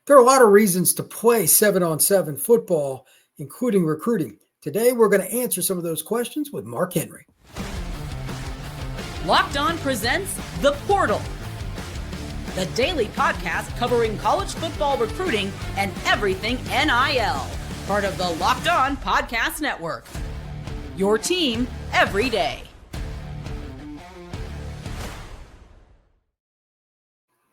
There are a lot of reasons to play 7-on-7 football, including recruiting. Today, we're going to answer some of those questions with Marc Henry. Locked On presents The Portal, the daily podcast covering college football recruiting and everything NIL. Part of the Locked On Podcast Network. Your team every day.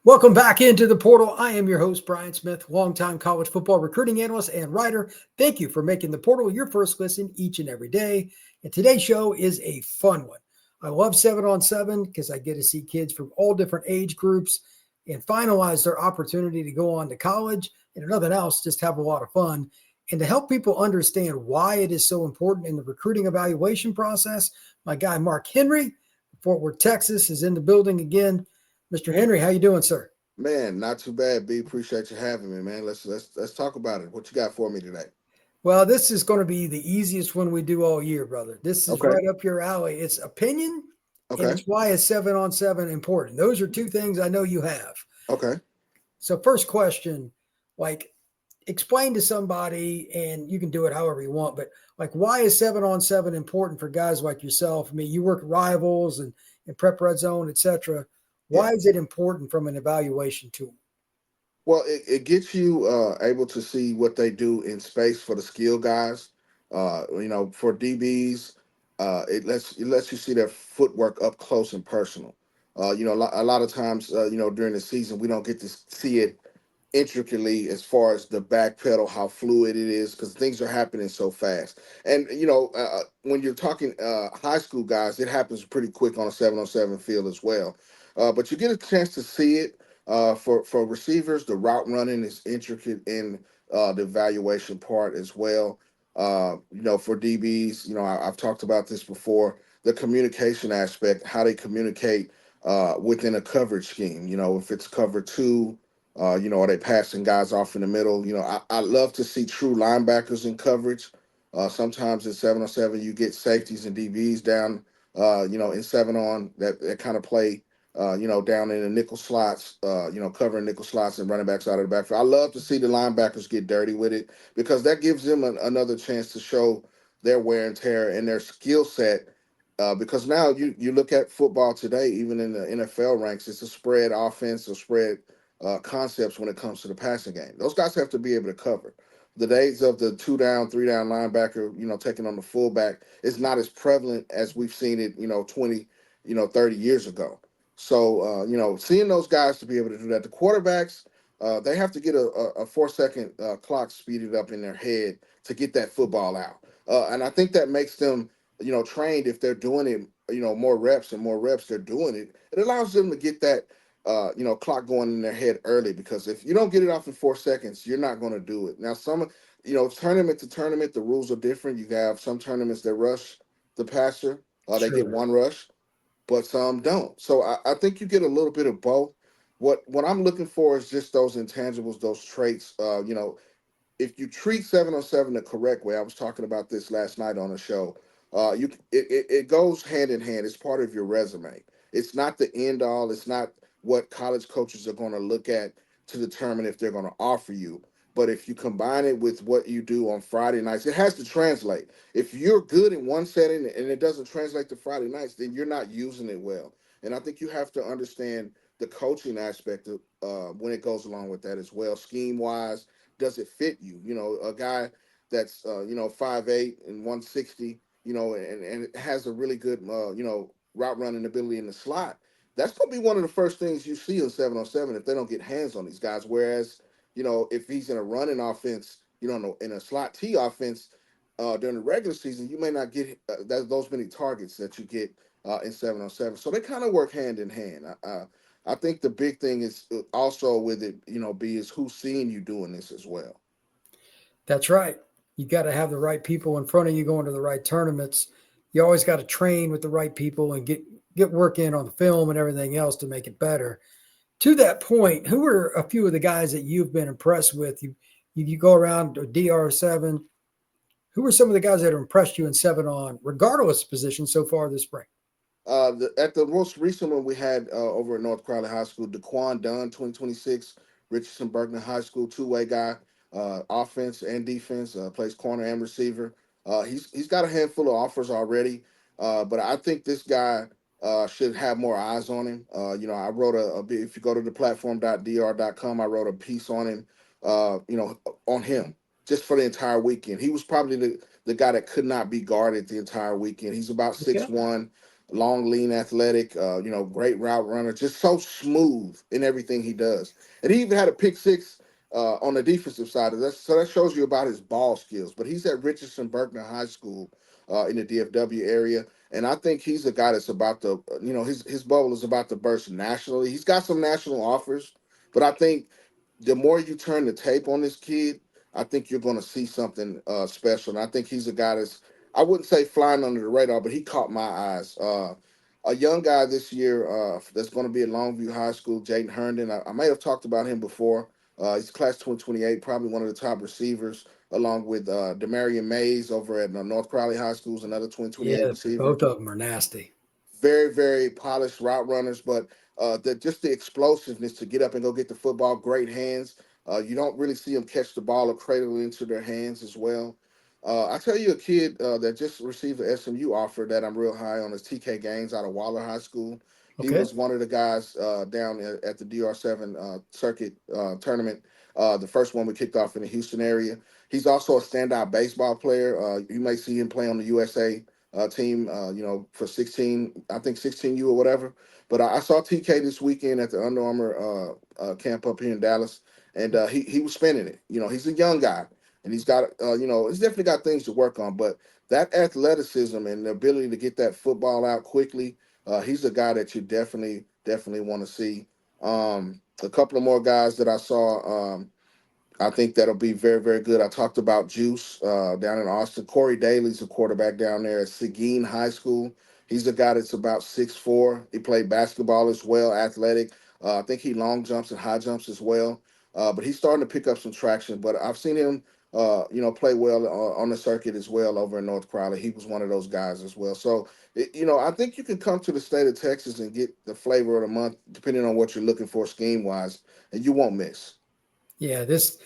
Welcome back into The Portal. I am your host, Brian Smith, longtime college football recruiting analyst and writer. Thank you for making The Portal your first listen each and every day. And today's show is a fun one. I love 7-on-7 because I get to see kids from all different age groups and finalize their opportunity to go on to college and, if nothing else, just have a lot of fun. And to help people understand why it is so important in the recruiting evaluation process, my guy Marc Henry, Fort Worth, Texas, is in the building again. Mr. Henry, how you doing, sir? Man, not too bad, B. Appreciate you having me, man. Let's talk about it. What you got for me today? Well, this is going to be the easiest one we do all year, brother. This is right up your alley. It's opinion, and it's why is 7-on-7 important. Those are two things I know you have. Okay. So first question, explain to somebody, and you can do it however you want, but why is 7-on-7 important for guys like yourself? I mean, you work at Rivals and Prep Red Zone, et cetera. Why is it important from an evaluation tool? Well, it gets you able to see what they do in space for the skill guys. For DBs, it lets you see their footwork up close and personal. A lot of times, during the season, we don't get to see it intricately as far as the back pedal, how fluid it is, because things are happening so fast. And, when you're talking high school guys, it happens pretty quick on a 7-on-7 field as well. But you get a chance to see it. For receivers, the route running is intricate in the evaluation part as well. For DBs, I've talked about this before, the communication aspect, how they communicate within a coverage scheme. If it's cover two, are they passing guys off in the middle? I love to see true linebackers in coverage. Sometimes in 7-on-7, you get safeties and DBs down, in 7-on that kind of play down in the nickel slots, covering nickel slots and running backs out of the backfield. I love to see the linebackers get dirty with it because that gives them another chance to show their wear and tear and their skill set. Because now you look at football today, even in the NFL ranks, it's a spread offense or spread concepts when it comes to the passing game. Those guys have to be able to cover. The days of the 2-down, 3-down linebacker, taking on the fullback is not as prevalent as we've seen it, 20, 30 years ago. So, seeing those guys to be able to do that, the quarterbacks, they have to get a 4-second clock speeded up in their head to get that football out. And I think that makes them, trained if they're doing it, more reps and more reps they're doing it. It allows them to get that, clock going in their head early, because if you don't get it off in 4 seconds, you're not going to do it. Now, tournament to tournament, the rules are different. You have some tournaments that rush the passer. They get one rush, but some don't. So I think you get a little bit of both. What I'm looking for is just those intangibles, those traits. If you treat 7-on-7 the correct way, I was talking about this last night on a show. It goes hand in hand. It's part of your resume. It's not the end all. It's not what college coaches are going to look at to determine if they're going to offer you. But if you combine it with what you do on Friday nights, it has to translate. If you're good in one setting and it doesn't translate to Friday nights, then you're not using it well. And I think you have to understand the coaching aspect of when it goes along with that as well. Scheme-wise, does it fit you? A guy that's 5'8" and 160, and has a really good route running ability in the slot. That's going to be one of the first things you see on 7-on-7 if they don't get hands on these guys. Whereas, if he's in a running offense, in a slot T offense during the regular season, you may not get those many targets that you get in 7-on-7. So they kind of work hand in hand. I think the big thing is also with it, B, is who's seeing you doing this as well. That's right. You got to have the right people in front of you going to the right tournaments. You always got to train with the right people and get work in on the film and everything else to make it better. To that point, who are a few of the guys that you've been impressed with? You go around DR7. Who are some of the guys that have impressed you in 7-on, regardless of position, so far this spring? At the most recent one we had over at North Crowley High School, DeQuan Dunn, 2026, Richardson Bergman High School, two-way guy, offense and defense, plays corner and receiver. He's got a handful of offers already, but I think this guy should have more eyes on him. I wrote if you go to the platform.dr.com, I wrote a piece on him, on him just for the entire weekend. He was probably the guy that could not be guarded the entire weekend. He's about Okay. 6'1", long, lean, athletic, great route runner, just so smooth in everything he does. And he even had a pick six on the defensive side of that. So that shows you about his ball skills. But he's at Richardson Berkner High School in the DFW area. And I think he's a guy that's about to, his bubble is about to burst nationally. He's got some national offers, but I think the more you turn the tape on this kid, I think you're going to see something special. And I think he's a guy that's, I wouldn't say flying under the radar, but he caught my eyes. A young guy this year that's going to be at Longview High School, Jaden Herndon. I may have talked about him before. He's class 2028, probably one of the top receivers, along with Demarion Mays over at North Crowley High School, is another 2028 Yeah, receiver. both of them are nasty. Very, very polished route runners, but the explosiveness to get up and go get the football, great hands. You don't really see them catch the ball or cradle it into their hands as well. I tell you, a kid that just received an SMU offer that I'm real high on is TK Gaines out of Waller High School. He Okay. was one of the guys down at the DR7 circuit tournament, the first one we kicked off in the Houston area. He's also a standout baseball player. You may see him play on the USA team, for 16U or whatever. But I saw TK this weekend at the Under Armour camp up here in Dallas, and he was spinning it. He's a young guy, and he's got, he's definitely got things to work on. But that athleticism and the ability to get that football out quickly, he's a guy that you definitely want to see. A couple of more guys that I saw. I think that'll be very, very good. I talked about Juice down in Austin. Corey Daly's a quarterback down there at Seguin High School. He's a guy that's about 6'4". He played basketball as well, athletic. I think he long jumps and high jumps as well. But he's starting to pick up some traction. But I've seen him, play well on the circuit as well over in North Crowley. He was one of those guys as well. So, I think you can come to the state of Texas and get the flavor of the month, depending on what you're looking for scheme-wise, and you won't miss. Yeah, there's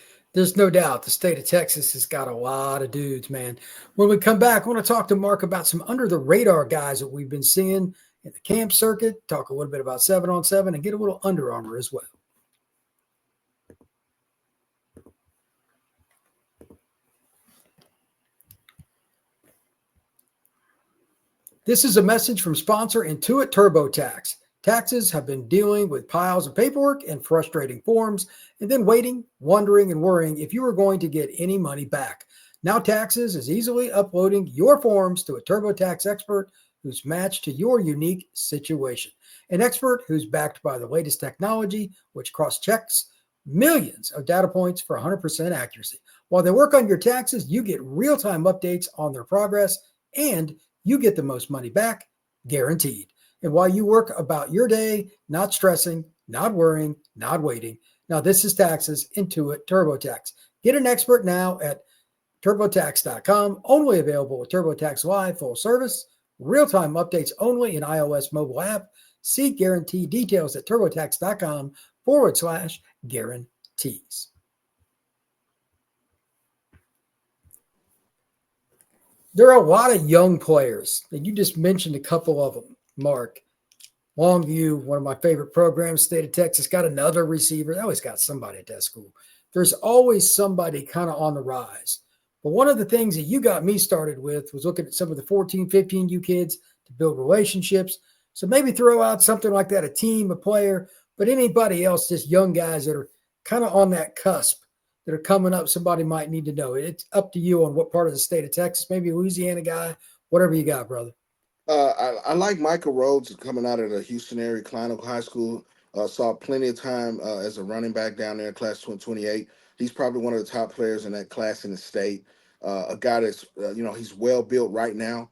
no doubt the state of Texas has got a lot of dudes, man. When we come back, I want to talk to Mark about some under the radar guys that we've been seeing in the camp circuit, talk a little bit about 7-on-7, and get a little Under Armour as well. This is a message from sponsor Intuit TurboTax. Taxes have been dealing with piles of paperwork and frustrating forms, and then waiting, wondering, and worrying if you are going to get any money back. Now Taxes is easily uploading your forms to a TurboTax expert who's matched to your unique situation. An expert who's backed by the latest technology, which cross-checks millions of data points for 100% accuracy. While they work on your taxes, you get real-time updates on their progress, and you get the most money back, guaranteed. And while you work about your day, not stressing, not worrying, not waiting. Now, this is Taxes Intuit TurboTax. Get an expert now at TurboTax.com. Only available with TurboTax Live Full Service. Real-time updates only in iOS mobile app. See guarantee details at TurboTax.com/guarantees. There are a lot of young players, and you just mentioned a couple of them, Mark. Longview, one of my favorite programs, state of Texas, got another receiver. They always got somebody at that school. There's always somebody kind of on the rise. But one of the things that you got me started with was looking at some of the 14, 15U kids to build relationships. So maybe throw out something like that, a team, a player, but anybody else, just young guys that are kind of on that cusp that are coming up, somebody might need to know. It's up to you on what part of the state of Texas, maybe a Louisiana guy, whatever you got, brother. I like Michael Rhodes coming out of the Houston area, Klein Oak High School. Saw plenty of time as a running back down there, class 28. He's probably one of the top players in that class in the state. A guy that's, he's well built right now.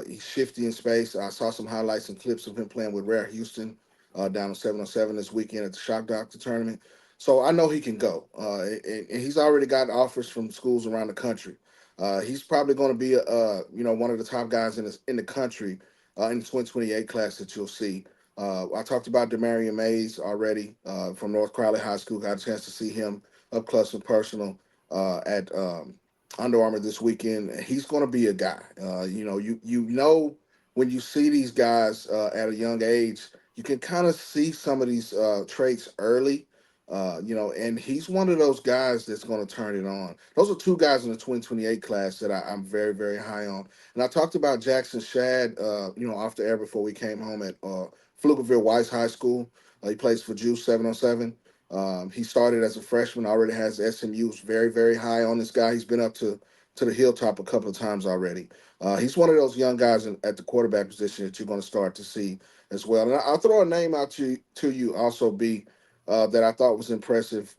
He's shifty in space. I saw some highlights and clips of him playing with Rare Houston down on 7-on-7 this weekend at the Shock Doctor tournament. So I know he can go. And he's already got offers from schools around the country. He's probably going to be one of the top guys in the country in the 2028 class that you'll see. I talked about Demarion Mays already from North Crowley High School. Got a chance to see him up close and personal at Under Armour this weekend. He's going to be a guy. You know when you see these guys at a young age, you can kind of see some of these traits early. And he's one of those guys that's going to turn it on. Those are two guys in the 2028 class that I'm very, very high on. And I talked about Jackson Shad, off the air before we came home at Pflugerville Weiss High School. He plays for Juice 707. He started as a freshman, already has SMU's very, very high on this guy. He's been up to the hilltop a couple of times already. He's one of those young guys at the quarterback position that you're going to start to see as well. And I'll throw a name out to you also, B, that I thought was impressive.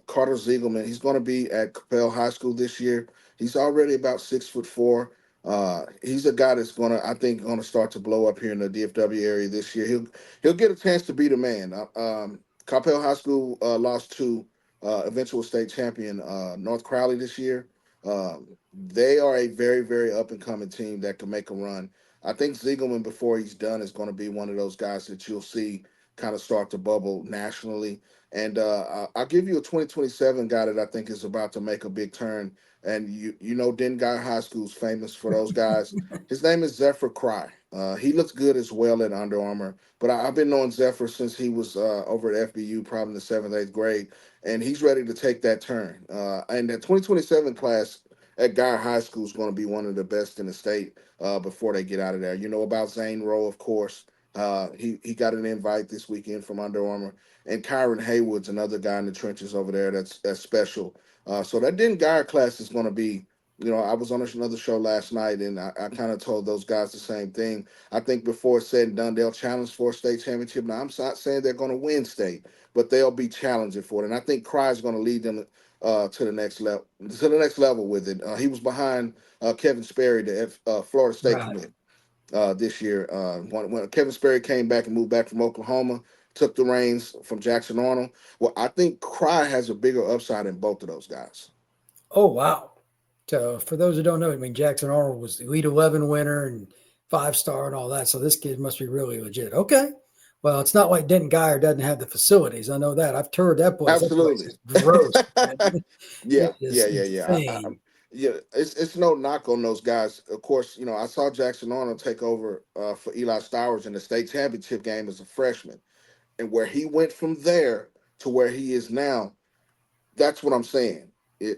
Carter Ziegelman. He's going to be at Capel High School this year. He's already about 6'4". He's a guy that's I think, going to start to blow up here in the DFW area this year. He'll get a chance to be the man. Capel High School lost to eventual state champion North Crowley this year. They are a very, very up and coming team that can make a run. I think Ziegelman, before he's done, is going to be one of those guys that you'll see kind of start to bubble nationally. And I'll give you a 2027 guy that I think is about to make a big turn. And Denton Guy High School is famous for those guys. His name is Zephyr Cry. He looks good as well at Under Armour. But I've been knowing Zephyr since he was over at FBU, probably in the 7th, 8th grade. And he's ready to take that turn. And that 2027 class at Guy High School is going to be one of the best in the state before they get out of there. You know about Zane Rowe, of course. He got an invite this weekend from Under Armour. And Kyron Haywood's another guy in the trenches over there that's special. So that Denton Guy class is going to be, I was on another show last night, and I kind of told those guys the same thing. I think before it's said and done, they'll challenge for a state championship. Now, I'm not saying they're going to win state, but they'll be challenging for it. And I think Cry is going to lead them to the next level with it. He was behind Kevin Sperry, the Florida State commit this year. When Kevin Sperry came back and moved back from Oklahoma, took the reins from Jackson Arnold. Well, I think Cry has a bigger upside than both of those guys. Oh, wow. So for those who don't know, I mean, Jackson Arnold was the Elite 11 winner and 5-star and all that. So this kid must be really legit. Okay. Well, it's not like Denton Guyer doesn't have the facilities. I know that. I've toured that place. Absolutely. That place is gross. Yeah. Yeah. It's no knock on those guys. Of course, I saw Jackson Arnold take over for Eli Stowers in the state championship game as a freshman. And where he went from there to where he is now, that's what I'm saying.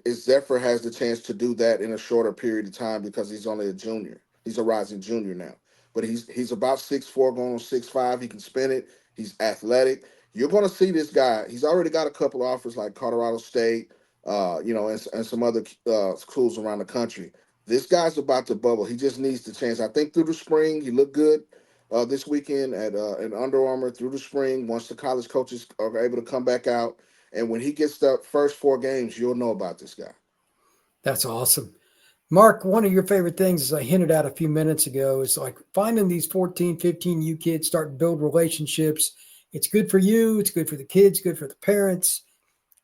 Zephyr has the chance to do that in a shorter period of time because he's only a junior. He's a rising junior now. But he's about 6'4", going on 6'5". He can spin it. He's athletic. You're going to see this guy. He's already got a couple of offers like Colorado State, and some other schools around the country. This guy's about to bubble. He just needs the chance. I think through the spring, he looked good this weekend at Under Armour through the spring. Once the college coaches are able to come back out, and when he gets the first 4 games, you'll know about this guy. That's awesome. Mark, one of your favorite things, as I hinted at a few minutes ago, is like finding these 14, 15 U kids, start to build relationships. It's good for you. It's good for the kids, good for the parents.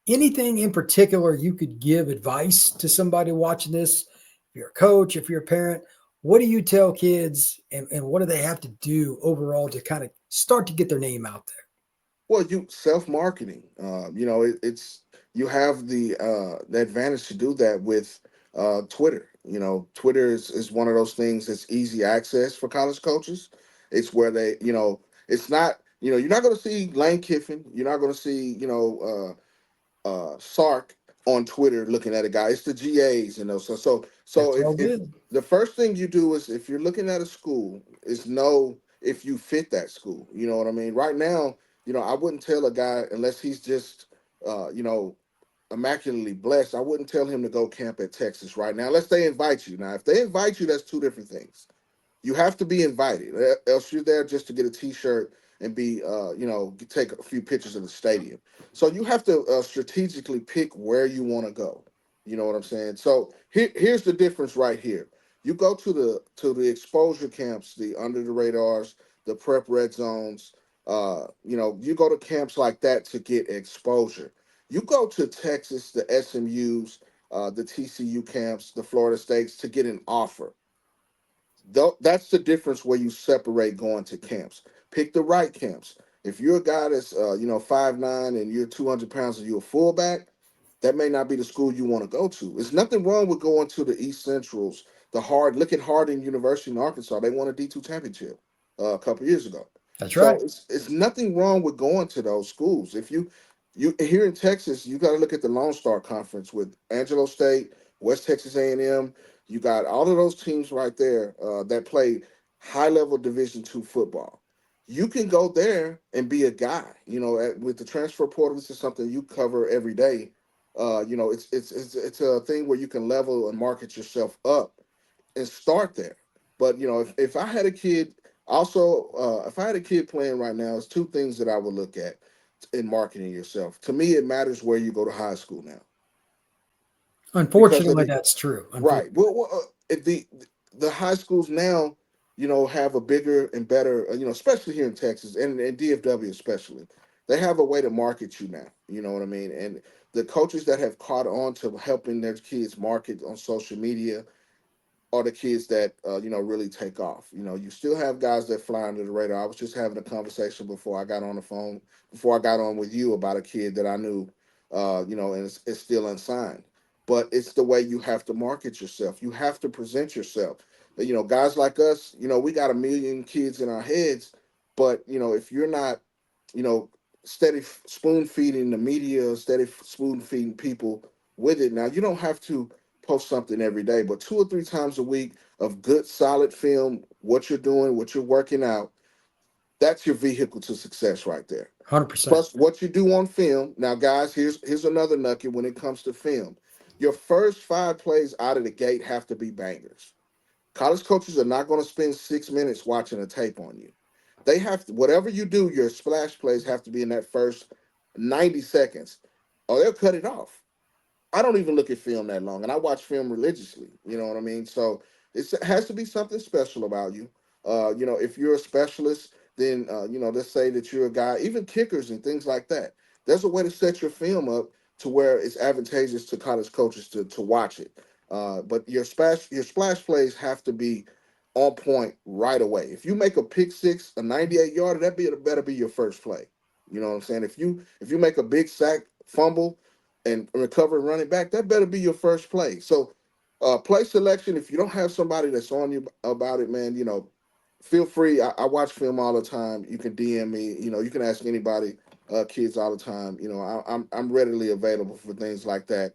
Anything in particular you could give advice to somebody watching this? If you're a coach, if you're a parent, what do you tell kids and what do they have to do overall to kind of start to get their name out there? Well, self-marketing. It's you have the advantage to do that with Twitter. Twitter is one of those things that's easy access for college coaches. It's where it's not, you're not going to see Lane Kiffin. You're not going to see, Sark on Twitter looking at a guy. It's the GAs, So if the first thing you do is, if you're looking at a school, is know if you fit that school. You know what I mean? Right now, I wouldn't tell a guy unless he's just, immaculately blessed. I wouldn't tell him to go camp at Texas right now, unless they invite you. Now, if they invite you, that's two different things. You have to be invited, else you're there just to get a T-shirt and be, take a few pictures of the stadium. So you have to strategically pick where you want to go. You know what I'm saying? So here's the difference right here. You go to the exposure camps, the under the radars, the prep red zones. You go to camps like that to get exposure. You go to Texas, the SMUs, the TCU camps, the Florida States to get an offer. That's the difference where you separate going to camps. Pick the right camps. If you're a guy that's 5'9" and you're 200 pounds and you're a fullback, that may not be the school you want to go to. There's nothing wrong with going to the East Centrals. Look at Harding University in Arkansas. They won a D2 championship a couple years ago. That's So right. it's nothing wrong with going to those schools. If you here in Texas, you got to look at the Lone Star Conference with Angelo State, West Texas A&M. You got all of those teams right there that play high level Division II football. You can go there and be a guy. With the transfer portal, this is something you cover every day. It's a thing where you can level and market yourself up and start there. But if I had a kid, also if I had a kid playing right now, it's two things that I would look at in marketing yourself. To me, it matters where you go to high school now, because of Unfortunately, the that's true. right. The high schools now, have a bigger and better, especially here in Texas and DFW especially, they have a way to market you now. You know what I mean? And the coaches that have caught on to helping their kids market on social media are the kids that really take off. You still have guys that fly under the radar. I was just having a conversation before I got on the phone, before I got on with you, about a kid that I knew, and it's still unsigned. But it's the way you have to market yourself. You have to present yourself. Guys like us, we got a million kids in our heads, but if you're not, you know, steady spoon feeding the media, steady spoon feeding people with it. Now you don't have to post something every day, but 2 or 3 times a week of good, solid film, what you're doing, what you're working out, that's your vehicle to success right there. 100%. Plus, what you do on film. Now, guys, here's another nugget when it comes to film. Your first 5 plays out of the gate have to be bangers. College coaches are not going to spend 6 minutes watching a tape on you. They have to, whatever you do, your splash plays have to be in that first 90 seconds, or they'll cut it off. I don't even look at film that long, and I watch film religiously. You know what I mean? So it has to be something special about you. If you're a specialist, then let's say that you're a guy, even kickers and things like that. There's a way to set your film up to where it's advantageous to college coaches to watch it. But your splash plays have to be on point right away. If you make a pick six, a 98 yarder, better be your first play. You know what I'm saying? If you make a big sack, fumble, and recover running back, that better be your first play. So, play selection. If you don't have somebody that's on you about it, man, feel free. I watch film all the time. You can DM me. You can ask anybody, kids all the time. I'm readily available for things like that.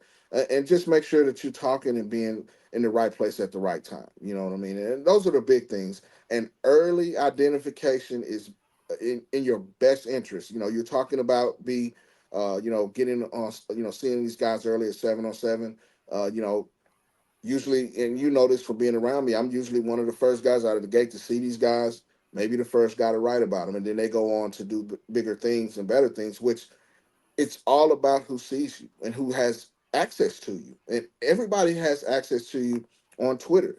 And just make sure that you're talking and being in the right place at the right time. You know what I mean? And those are the big things. And early identification is in your best interest. You're talking about getting on, seeing these guys early at 7-on-7. Usually, and you know this from being around me, I'm usually one of the first guys out of the gate to see these guys, maybe the first guy to write about them, and then they go on to do bigger things and better things, which it's all about who sees you and who has access to you. And everybody has access to you on Twitter.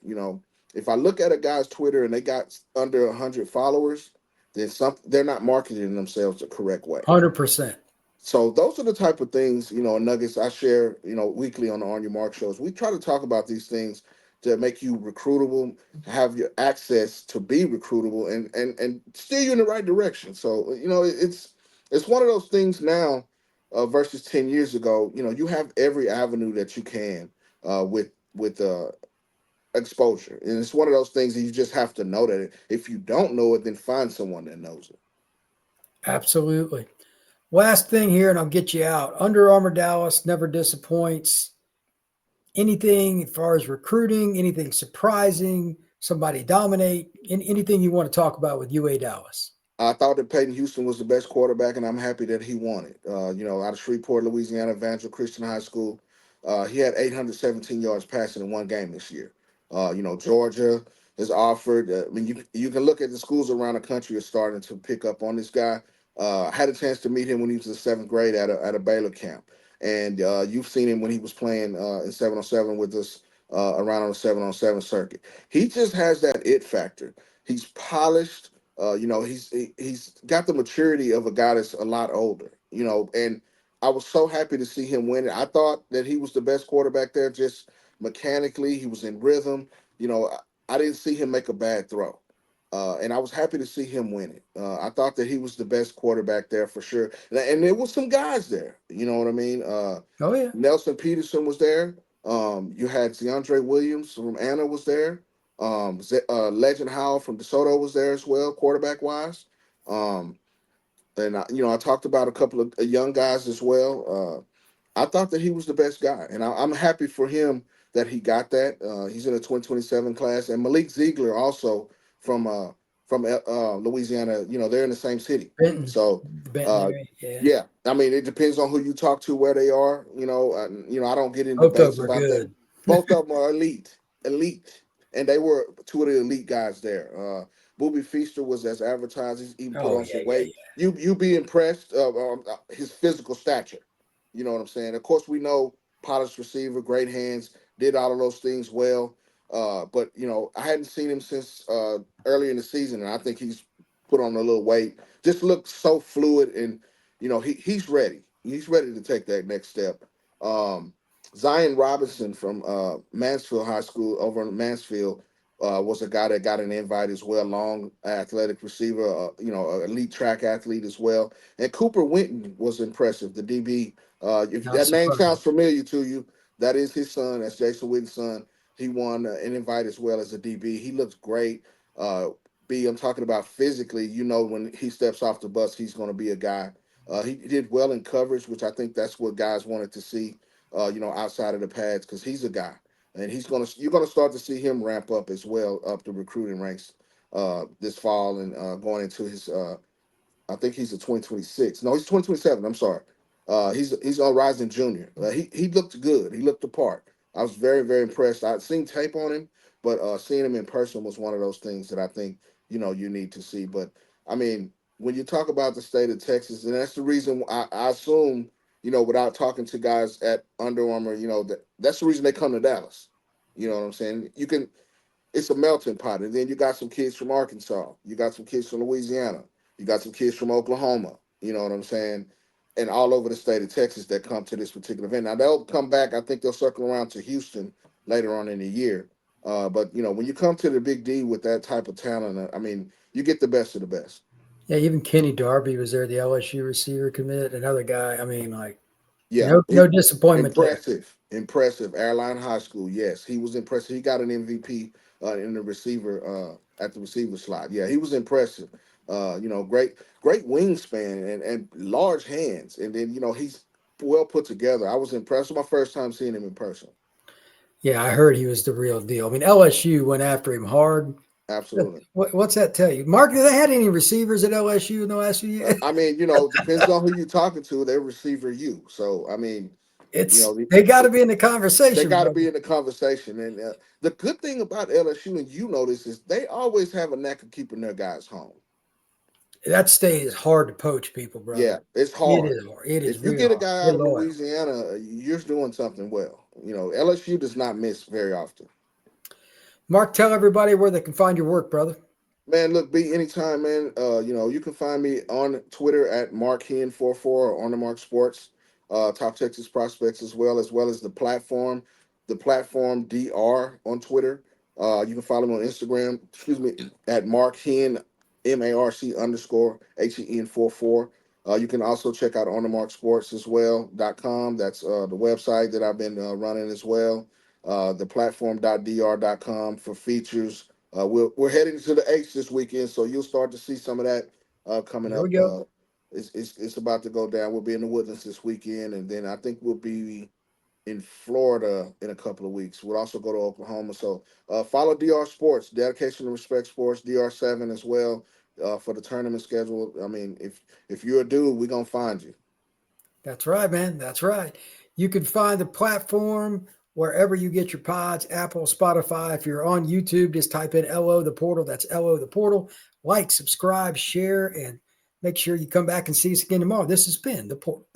If I look at a guy's Twitter and they got under 100 followers, then they're not marketing themselves the correct way. 100%. So those are the type of things, nuggets I share, weekly on the On Your Mark shows. We try to talk about these things to make you recruitable, have your access to be recruitable, and steer you in the right direction. So it's one of those things now, versus 10 years ago. You have every avenue that you can, with exposure, and it's one of those things that you just have to know that if you don't know it, then find someone that knows it. Absolutely. Last thing here, and I'll get you out. Under Armour Dallas never disappoints. Anything as far as recruiting, anything surprising, somebody dominate, anything you want to talk about with UA Dallas? I thought that Peyton Houston was the best quarterback, and I'm happy that he won it. Out of Shreveport, Louisiana, Evangel Christian High School, he had 817 yards passing in one game this year. Georgia is offered. You can look at the schools around the country are starting to pick up on this guy. I had a chance to meet him when he was in 7th grade at a Baylor camp, and you've seen him when he was playing in 7-on-7 with us around on the 7-on-7 circuit. He just has that it factor. He's polished. He's got the maturity of a guy that's a lot older. And I was so happy to see him win it. I thought that he was the best quarterback there, just mechanically. He was in rhythm. I didn't see him make a bad throw. And I was happy to see him win it. I thought that he was the best quarterback there for sure. And there was some guys there. You know what I mean? Oh yeah. Nelson Peterson was there. You had DeAndre Williams from Anna was there. Legend Howell from DeSoto was there as well, quarterback wise. And I talked about a couple of young guys as well. I thought that he was the best guy, and I'm happy for him that he got that. He's in the 2027 class, and Malik Zeigler also from Louisiana. They're in the same city, Benton, so the Benton uh, area. Yeah. yeah. I mean, it depends on who you talk to, where they are. I don't get in Both of debates them are about that. good. Both of them are elite, and they were two of the elite guys there. Booby Feaster was as advertised. He's even put Oh on yeah, some yeah, weight. You be impressed of his physical stature. You know what I'm saying? Of course, we know polished receiver, great hands, did all of those things well. But I hadn't seen him since early in the season, and I think he's put on a little weight. Just looks so fluid, and he's ready. He's ready to take that next step. Zion Robinson from Mansfield High School over in Mansfield was a guy that got an invite as well. Long athletic receiver, an elite track athlete as well. And Cooper Winton was impressive. The DB. If not that name sounds surprised. familiar to you, that is his son. That's Jason Witten's son. He won an invite as well as a DB. He looks great. I'm talking about physically. When he steps off the bus, he's going to be a guy. He did well in coverage, which I think that's what guys wanted to see. Outside of the pads, because he's a guy, and you're gonna start to see him ramp up as well up the recruiting ranks this fall and going into his. I think he's a 2026. No, he's 2027. I'm sorry. He's on Rising Junior. He looked good. He looked the part. I was very, very impressed. I'd seen tape on him, but seeing him in person was one of those things that I think you need to see. But I mean, when you talk about the state of Texas, and that's the reason I assume without talking to guys at Under Armour, that's the reason they come to Dallas. You know what I'm saying? It's a melting pot, and then you got some kids from Arkansas, you got some kids from Louisiana, you got some kids from Oklahoma. You know what I'm saying? And all over the state of Texas that come to this particular event. Now they'll come back. I think they'll circle around to Houston later on in the year. But when you come to the Big D with that type of talent, I mean, you get the best of the best. Yeah, even Kenny Darby was there, the LSU receiver commit, another guy. I mean, like, Yeah, no disappointment there. impressive. Airline High School, yes, he was impressive. He got an MVP in the receiver at the receiver slot. Yeah, he was impressive. Great wingspan and large hands, and then he's well put together. I was impressed. It was my first time seeing him in person. Yeah, I heard he was the real deal. I mean, LSU went after him hard. Absolutely. What's that tell you, Mark? Do they had any receivers at LSU in the last few years? I mean, depends on who you're talking to. Their receiver, you. So I mean, They got to be in the they conversation, got to brother. be in the conversation. And the good thing about LSU, and this, is they always have a knack of keeping their guys home. That state is hard to poach people, Yeah, brother. it's It hard. is hard. It is If you real get a hard. guy They're out of loyal. Louisiana, you're doing something well. LSU does not miss very often. Mark, tell everybody where they can find your work, brother. Man, look, be anytime, man. You can find me on Twitter at MarkHen44 or on the Mark Sports, Top Texas Prospects as well as the platform DR on Twitter. You can follow me on Instagram, at MarkHen, MARC_HEN44. You can also check out on the Mark Sports as well.com. That's the website that I've been running as well. The platform.dr.com for features. We're heading to the H this weekend, so you'll start to see some of that coming There we up. go. It's about to go down. We'll be in the Woodlands this weekend, and then I think we'll be in Florida in a couple of weeks. We'll also go to Oklahoma. So follow DR Sports, Dedication to Respect Sports, DR7 as well for the tournament schedule. I mean, if you're a dude, we're gonna find you. That's right, man. That's right. You can find the platform wherever you get your pods, Apple, Spotify. If you're on YouTube, just type in LO the Portal. That's LO the Portal. Like, subscribe, share, and make sure you come back and see us again tomorrow. This has been the Portal.